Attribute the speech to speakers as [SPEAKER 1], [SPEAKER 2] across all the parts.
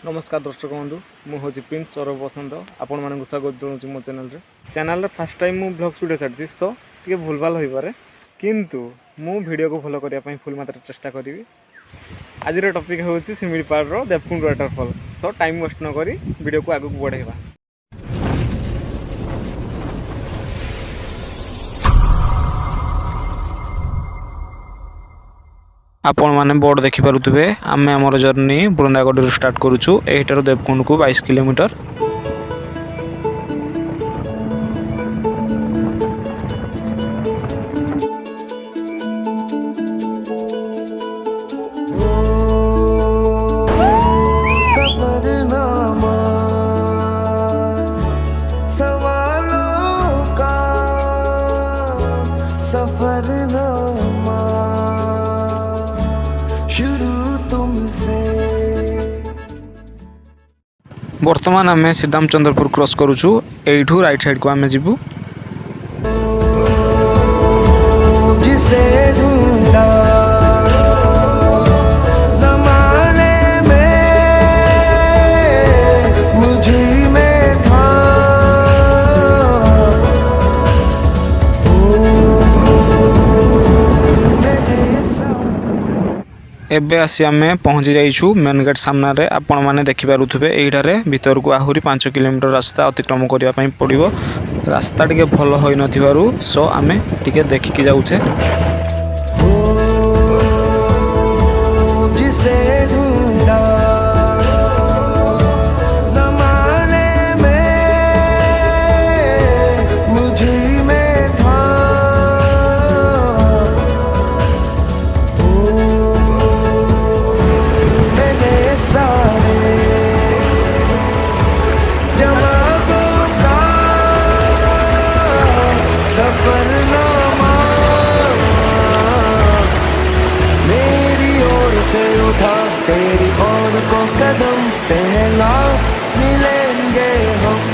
[SPEAKER 1] नमस्कार दर्शक बंधु मुझे प्रिंस सौरभ बसंत आपण मानक स्वागत जनाऊँ मो चैनल फास्ट टाइम मु ब्लॉग्स वीडियो छाड़ी सो टे भूलभाल हो पारे किंतु मु वीडियो को फॉलो करने फुल मात्रा चेष्टा करी। आज टॉपिक हूँ Similipal Devkund waterfall. So time waste न करी वीडियो को आगू बढ़ेगा। आपण मैंने बोर्ड देखिपे आम आमर जर्नी बृंदागढ़ स्टार्ट करुचु। एहिटार देवकुंड को 22 किलोमीटर। बर्तमान आम श्रीराम चंद्रपुर क्रॉस करुचु। एठू राइट साइड को आम जीवु। एबे आसी आमे पहुँची जाइछु मेन गेट सामना रे। आपण माने देखि पारुथबे एइठारे भीतर को आहुरी 5 किलोमीटर रास्ता अतिक्रम करिया पई पड़िबो। रास्ता टिके भलो होई नथिबारु सो आमे टिके देखिकी जाउछे।
[SPEAKER 2] तेरी ओर को कदम पहला मिलेंगे हम।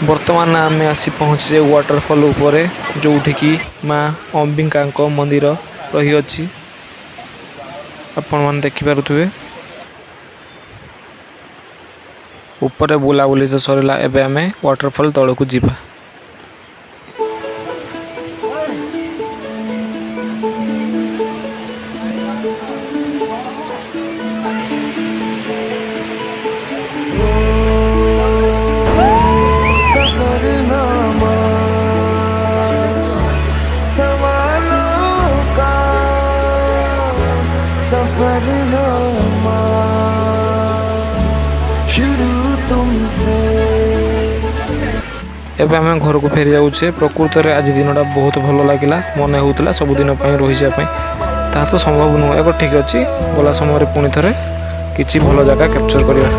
[SPEAKER 1] वर्तमान आम आसी पहुँचे वाटरफॉल उपरे जोठी की माँ अंबिका मंदिर रही अछि। आपण मन देखि पारुथबे ऊपर बुलाबुली तो सरला। एबे आमे वाटरफॉल तळ को जीवा।
[SPEAKER 2] सफरनामा शुरू तुमसे।
[SPEAKER 1] एबे आम घर को फेरी जाऊे। प्रकृत में आज दिन बहुत भल लगे। मन होता सबुदिन रही जाए ता तो संभव नुह। एक ठीक अच्छी गला समय पुणी थे किसी भल जगह कैप्चर करवा।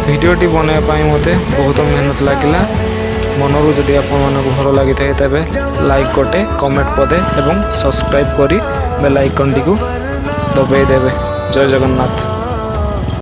[SPEAKER 1] भिडियोटी बनवाई मत बहुत मेहनत लगिला। मनरू जदि आपको भल लगी था तेब लाइक गोटे कमेंट पदे एवं सब्सक्राइब करी बेल आइकन टी को दबाई देवे। जय जगन्नाथ।